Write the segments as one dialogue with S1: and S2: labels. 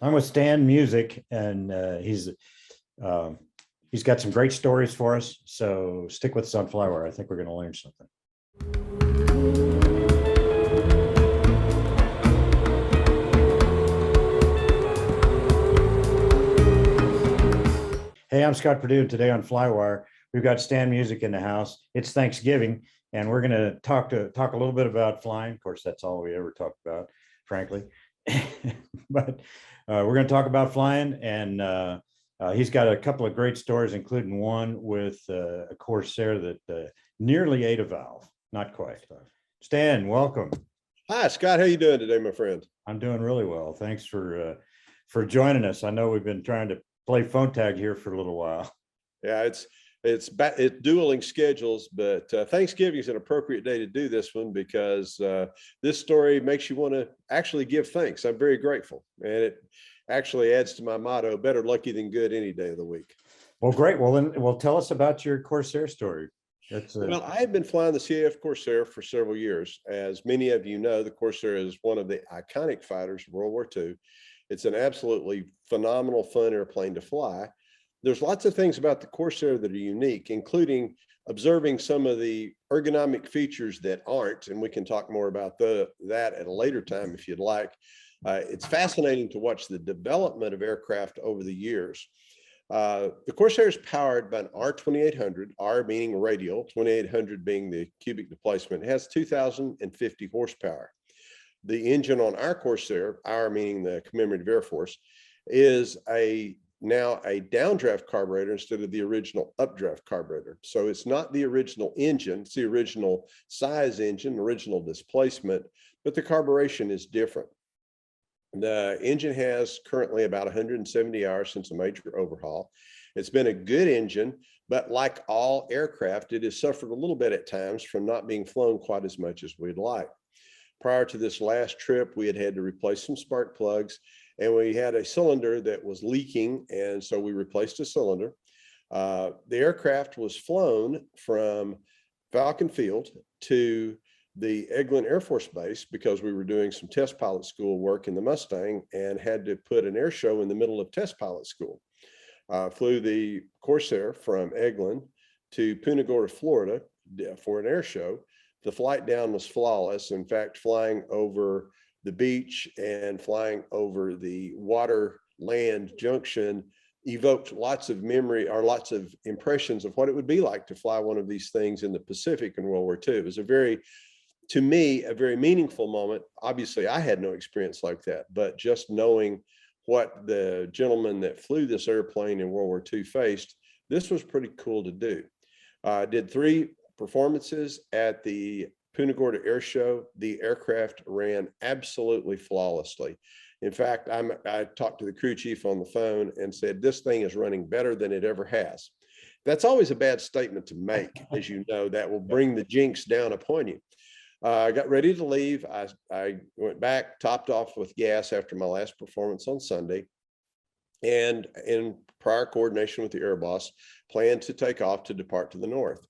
S1: I'm with Stan Musick, and uh, he's got some great stories for us. So stick with us on Flywire. I think we're going to learn something. Hey, I'm Scott Perdue. Today on Flywire, we've got Stan Musick in the house. It's Thanksgiving, and we're going to talk a little bit about flying. Of course, that's all we ever talk about, frankly. But we're going to talk about flying, and he's got a couple of great stories, including one with a Corsair that nearly ate a valve. Not quite. Stan, welcome.
S2: Hi, Scott. How you doing today, my friend?
S1: I'm doing really well. Thanks for joining us. I know we've been trying to play phone tag here for a little while.
S2: Yeah, it's dueling schedules, but Thanksgiving is an appropriate day to do this one because this story makes you want to actually give thanks. I'm very grateful, and it actually adds to my motto: better lucky than good any day of the week.
S1: Well, great. Well, tell us about your Corsair story.
S2: Well, I have been flying the CAF Corsair for several years. As many of you know, the Corsair is one of the iconic fighters of World War II. It's an absolutely phenomenal, fun airplane to fly. There's lots of things about the Corsair that are unique, including observing some of the ergonomic features that aren't, and we can talk more about that at a later time if you'd like. It's fascinating to watch the development of aircraft over the years. The Corsair is powered by an R2800, R meaning radial, 2800 being the cubic displacement. It has 2,050 horsepower. The engine on our Corsair, our meaning the Commemorative Air Force, is now a downdraft carburetor instead of the original updraft carburetor. So it's not the original engine, it's the original size engine, original displacement, but the carburation is different. The engine has currently about 170 hours since a major overhaul. It's been a good engine, but like all aircraft, it has suffered a little bit at times from not being flown quite as much as we'd like. Prior to this last trip, we had to replace some spark plugs, and we had a cylinder that was leaking, and so we replaced a cylinder. The aircraft was flown from Falcon Field to the Eglin Air Force Base because we were doing some test pilot school work in the Mustang and had to put an air show in the middle of test pilot school. Flew the Corsair from Eglin to Punta Gorda, Florida for an air show. The flight down was flawless. In fact, flying over the beach and flying over the water-land junction evoked lots of memory or lots of impressions of what it would be like to fly one of these things in the Pacific in World War II. It was to me, a very meaningful moment. Obviously, I had no experience like that, but just knowing what the gentleman that flew this airplane in World War II faced, this was pretty cool to do. I did 3 performances at the Punta Gorda Air Show. The aircraft ran absolutely flawlessly. In fact, I talked to the crew chief on the phone and said, this thing is running better than it ever has. That's always a bad statement to make, as you know. That will bring the jinx down upon you. I got ready to leave. I went back, topped off with gas after my last performance on Sunday, and in prior coordination with the air boss, planned to take off to depart to the north.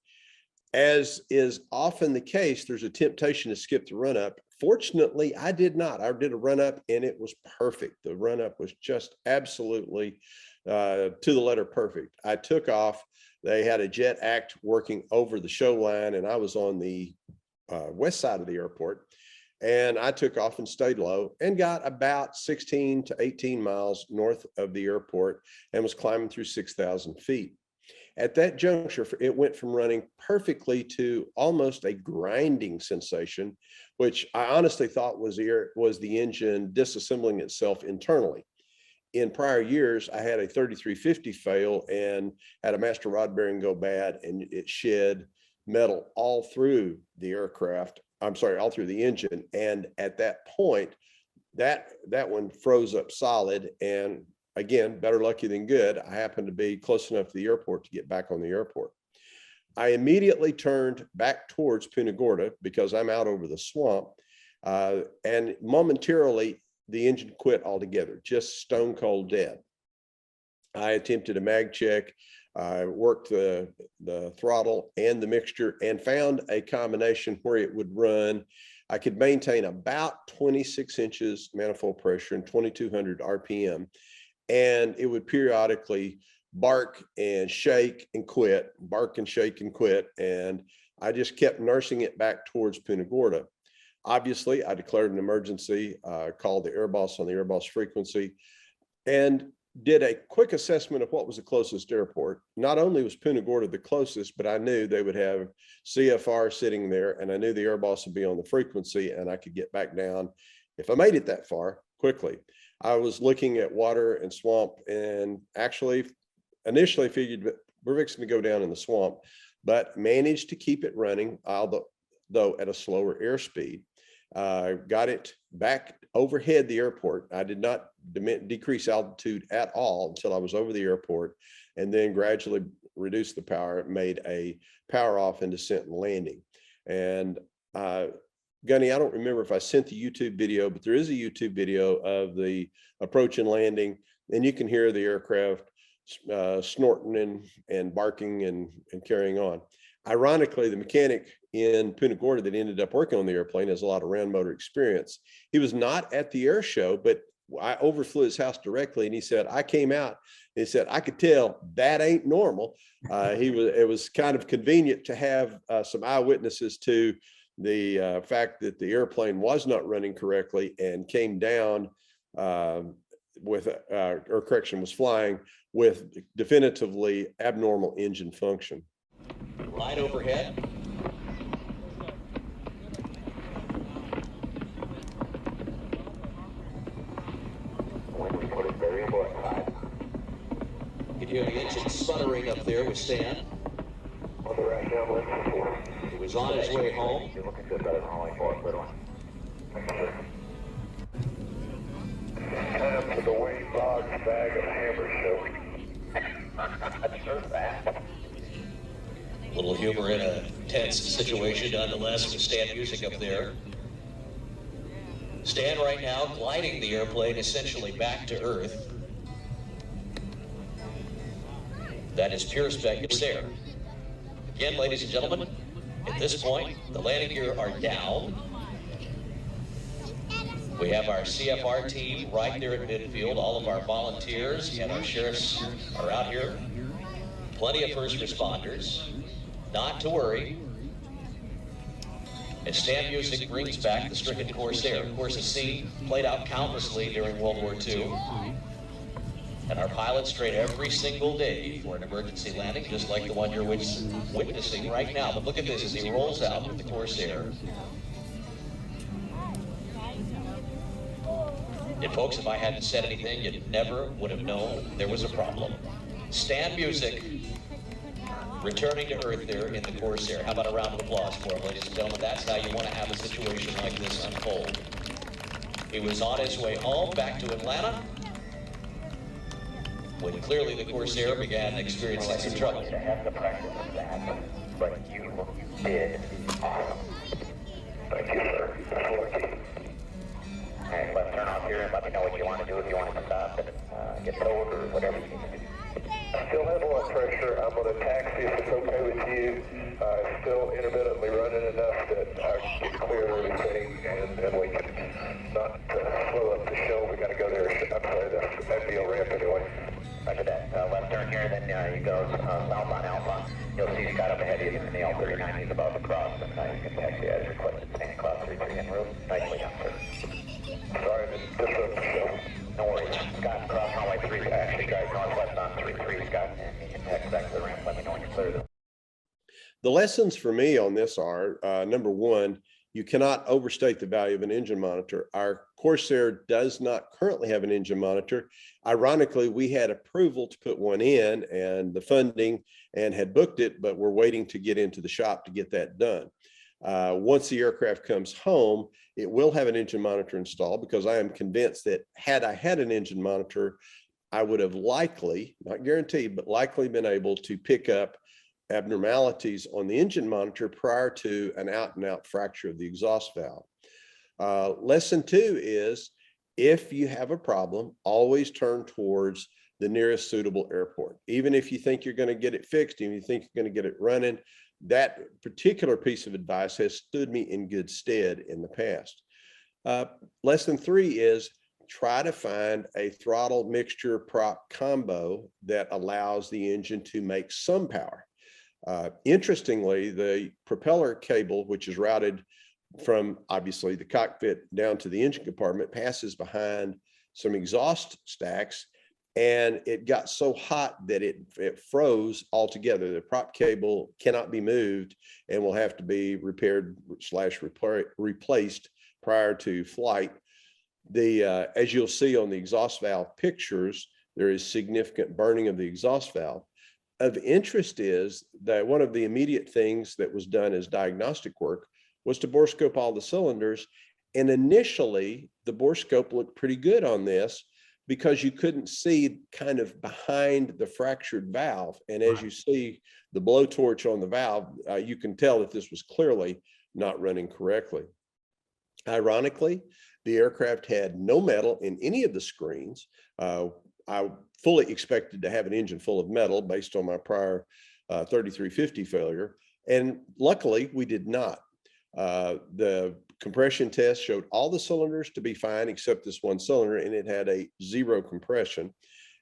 S2: As is often the case, there's a temptation to skip the run-up. Fortunately, I did not. I did a run-up, and it was perfect. The run-up was just absolutely to the letter perfect. I took off. They had a jet act working over the show line, and I was on the west side of the airport, and I took off and stayed low and got about 16 to 18 miles north of the airport and was climbing through 6,000 feet. At that juncture, it went from running perfectly to almost a grinding sensation, which I honestly thought was the engine disassembling itself internally. In prior years, I had a 3350 fail and had a master rod bearing go bad, and it shed metal all through the aircraft. I'm sorry, all through the engine. And at that point, that one froze up solid. And again, better lucky than good, I happened to be close enough to the airport to get back on the airport. I immediately turned back towards Punta Gorda because I'm out over the swamp. And momentarily, the engine quit altogether, just stone cold dead. I attempted a mag check. I worked the throttle and the mixture and found a combination where it would run I could maintain about 26 inches manifold pressure and 2,200 RPM. And it would periodically bark and shake and quit, bark and shake and quit. And I just kept nursing it back towards Punta Gorda. Obviously, I declared an emergency, called the Airbase on the Airbase frequency, and did a quick assessment of what was the closest airport. Not only was Punta Gorda the closest, but I knew they would have CFR sitting there, and I knew the Airbase would be on the frequency, and I could get back down if I made it that far quickly. I was looking at water and swamp, and actually initially figured that we're fixing to go down in the swamp, but managed to keep it running, though at a slower airspeed. Got it back overhead the airport. I did not decrease altitude at all until I was over the airport, and then gradually reduced the power, made a power off and descent and landing. And Gunny, I don't remember if I sent the YouTube video, but there is a YouTube video of the approach and landing, and you can hear the aircraft snorting and barking and carrying on. Ironically, the mechanic in Punta Gorda that ended up working on the airplane has a lot of round motor experience. He was not at the air show, but I overflew his house directly, and he said, I came out, and he said, I could tell that ain't normal. It was kind of convenient to have some eyewitnesses to the fact that the airplane was not running correctly and came down with, or correction, was flying with definitively abnormal engine function.
S3: Right overhead. You can hear the engine sputtering up there with Stan. He was on his way home.
S4: The Wayne Boggs bag of hammer
S3: A little humor in a tense situation, nonetheless, with Stan Musick up there. Stan right now gliding the airplane essentially back to Earth. That is pure speculation there. Again, ladies and gentlemen, at this point, the landing gear are down. We have our CFR team right there at midfield. All of our volunteers and our sheriffs are out here. Plenty of first responders. Not to worry. And Stan Musick brings back the stricken Corsair. Of course, a scene played out countlessly during World War II. And our pilots train every single day for an emergency landing, just like the one you're witnessing right now. But look at this as he rolls out with the Corsair. And folks, if I hadn't said anything, you never would have known there was a problem. Stan Musick returning to Earth there in the Corsair. How about a round of applause for him, ladies and gentlemen? That's how you want to have a situation like this unfold. He was on his way home, back to Atlanta, when clearly the Corsair began experiencing some trouble.
S4: But you did awesome. Thank you, sir. Alright, let's turn off here and let me know what you want to do, if you want to stop and get towed or whatever you need to do. I still have a lot of pressure. I'm going to taxi if it's okay with you. Still intermittently running enough that I can clear everything, and then we can not slow up the show. We got to go there. I'm sorry, that'd be a ramp anyway. Roger that. Left turn here, then he goes south on Alpha. You'll see Scott up ahead of you in the L39. He's about to cross, and you can taxi as requested. Santa Claus 33 en route. Nicely done, sir. Sorry, I didn't disrupt the show. No worries. Scott, cross runway 3. Actually, drive northwest on 33, Scott, and you can taxi back to the ramp. Let me know when you're clear.
S2: The lessons for me on this are, number one, you cannot overstate the value of an engine monitor. Our Corsair does not currently have an engine monitor. Ironically, we had approval to put one in and the funding and had booked it, but we're waiting to get into the shop to get that done. Once the aircraft comes home, it will have an engine monitor installed, because I am convinced that had I had an engine monitor, I would have likely, not guaranteed, but likely been able to pick up abnormalities on the engine monitor prior to an out-and-out fracture of the exhaust valve. Lesson 2 is, if you have a problem, always turn towards the nearest suitable airport. Even if you think you're going to get it fixed, even if you think you're going to get it running, that particular piece of advice has stood me in good stead in the past. Lesson 3 is try to find a throttle mixture prop combo that allows the engine to make some power. Interestingly, the propeller cable, which is routed from obviously the cockpit down to the engine compartment, passes behind some exhaust stacks, and it got so hot that it froze altogether. The prop cable cannot be moved and will have to be repaired / replaced prior to flight. As you'll see on the exhaust valve pictures, there is significant burning of the exhaust valve. Of interest is that one of the immediate things that was done as diagnostic work was to borescope all the cylinders. And initially, the borescope looked pretty good on this because you couldn't see kind of behind the fractured valve. And as you see the blowtorch on the valve, you can tell that this was clearly not running correctly. Ironically, the aircraft had no metal in any of the screens. I fully expected to have an engine full of metal based on my prior 3350 failure. And luckily, we did not. The compression test showed all the cylinders to be fine except this one cylinder, and it had a 0 compression.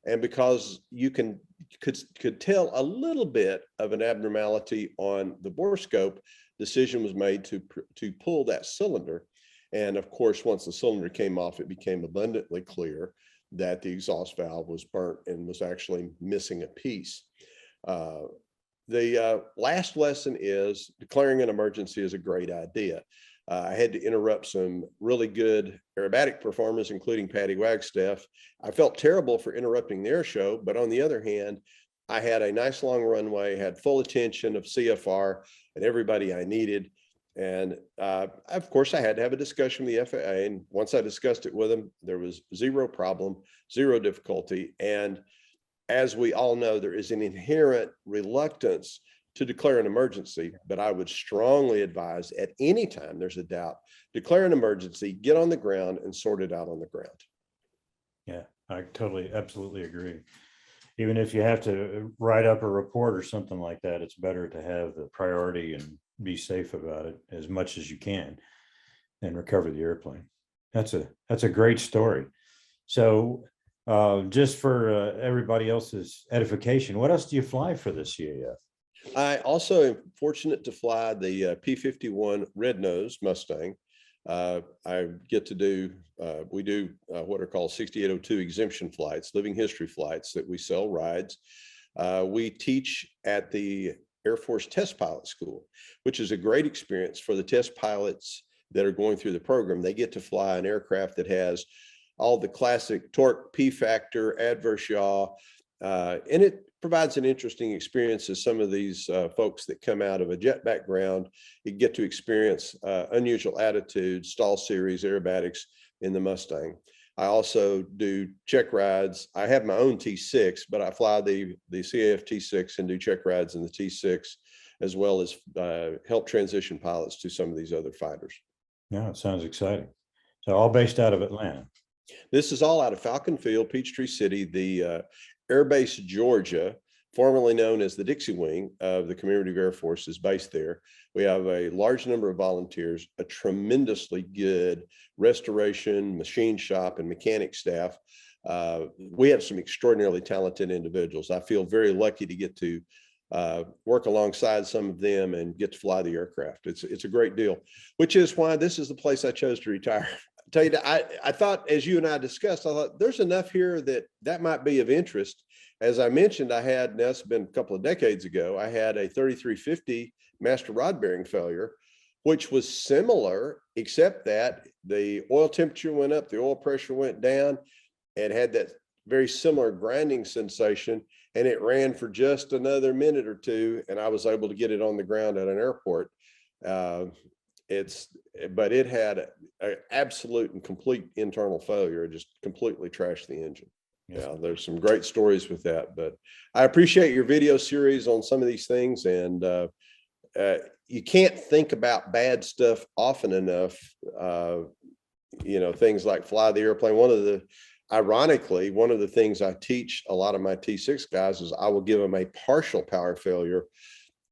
S2: And because you could tell a little bit of an abnormality on the borescope, decision was made to pull that cylinder. And of course, once the cylinder came off, it became abundantly clear that the exhaust valve was burnt and was actually missing a piece. The last lesson is declaring an emergency is a great idea. I had to interrupt some really good aerobatic performers, including Patty Wagstaff. I felt terrible for interrupting their show, but on the other hand, I had a nice long runway, had full attention of CFR and everybody I needed. And of course, I had to have a discussion with the FAA. And once I discussed it with them, there was 0 problem, 0 difficulty. And as we all know, there is an inherent reluctance to declare an emergency, but I would strongly advise at any time there's a doubt, declare an emergency, get on the ground and sort it out on the ground.
S1: Yeah, I absolutely agree. Even if you have to write up a report or something like that, it's better to have the priority and be safe about it as much as you can and recover the airplane. That's a great story. So just for everybody else's edification, what else do you fly for the CAF?
S2: I also am fortunate to fly the P-51 Red Nose Mustang. I get to do, we do what are called 6802 exemption flights, living history flights that we sell rides. We teach at the Air Force Test Pilot School, which is a great experience for the test pilots that are going through the program. They get to fly an aircraft that has all the classic torque, P factor, adverse yaw, and it provides an interesting experience as some of these folks that come out of a jet background, you get to experience unusual attitudes, stall series, aerobatics in the Mustang. I also do check rides. I have my own T6, but I fly the CAF T6 and do check rides in the T6, as well as help transition pilots to some of these other fighters.
S1: Yeah, it sounds exciting. So all based out of Atlanta.
S2: This is all out of Falcon Field, Peachtree City, the Airbase, Georgia, formerly known as the Dixie Wing of the Commemorative Air Force, is based there. We have a large number of volunteers, a tremendously good restoration, machine shop, and mechanic staff. We have some extraordinarily talented individuals. I feel very lucky to get to work alongside some of them and get to fly the aircraft. It's a great deal, which is why this is the place I chose to retire. Tell you that I thought, as you and I discussed, I thought there's enough here that might be of interest. As I mentioned, I had, now it's been a couple of decades ago, I had a 3350 master rod bearing failure, which was similar, except that the oil temperature went up, the oil pressure went down, and had that very similar grinding sensation. And it ran for just another minute or two, and I was able to get it on the ground at an airport. But it had an absolute and complete internal failure, just completely trashed the engine. Yeah, there's some great stories with that, but I appreciate your video series on some of these things. And you can't think about bad stuff often enough. Things like fly the airplane. Ironically, one of the things I teach a lot of my T6 guys is I will give them a partial power failure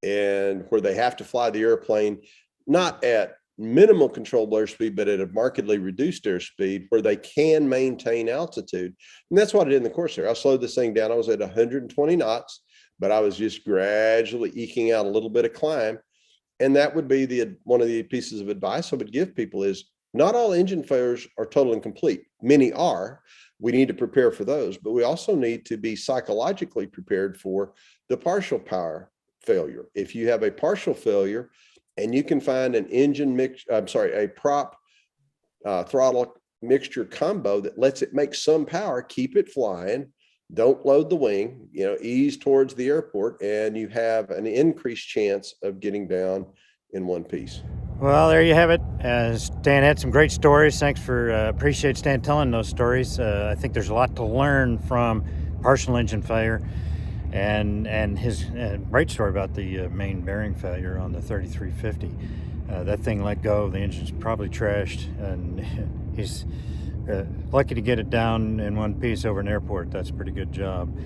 S2: and where they have to fly the airplane, not at minimal controllable airspeed, but at a markedly reduced airspeed where they can maintain altitude. And that's what I did in the Corsair. I slowed this thing down. I was at 120 knots, but I was just gradually eking out a little bit of climb. And that would be one of the pieces of advice I would give people is not all engine failures are total and complete. Many are. We need to prepare for those, but we also need to be psychologically prepared for the partial power failure. If you have a partial failure and you can find an a prop throttle mixture combo that lets it make some power, keep it flying, don't load the wing, ease towards the airport, and you have an increased chance of getting down in one piece.
S1: Well, there you have it. Stan had some great stories. Thanks for, appreciate Stan telling those stories. I think there's a lot to learn from partial engine failure and his great story about the main bearing failure on the 3350. That thing let go, the engine's probably trashed, and he's lucky to get it down in one piece over an airport. That's a pretty good job.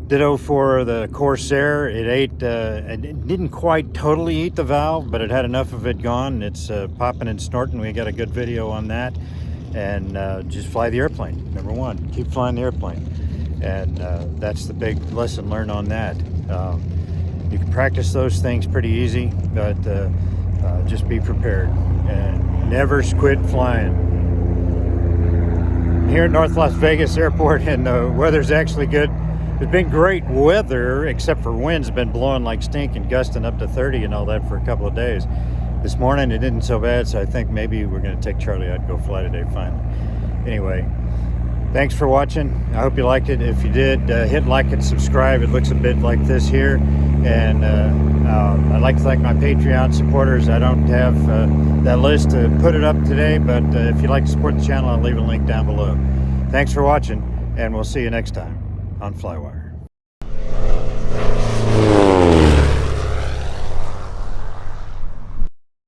S1: Ditto for the Corsair. It didn't quite totally eat the valve, but it had enough of it gone. It's popping and snorting. We got a good video on that. And just fly the airplane. Number one, keep flying the airplane. And that's the big lesson learned on that. You can practice those things pretty easy, but just be prepared and never quit flying. Here at North Las Vegas Airport, and the weather's actually good. There's been great weather, except for winds been blowing like stink and gusting up to 30 and all that for a couple of days. This morning it didn't so bad, so I think maybe we're going to take Charlie out and go fly today finally. Anyway, thanks for watching. I hope you liked it. If you did, hit like and subscribe. It looks a bit like this here. And I'd like to thank my Patreon supporters. I don't have that list to put it up today, but if you'd like to support the channel, I'll leave a link down below. Thanks for watching, and we'll see you next time on Flywire.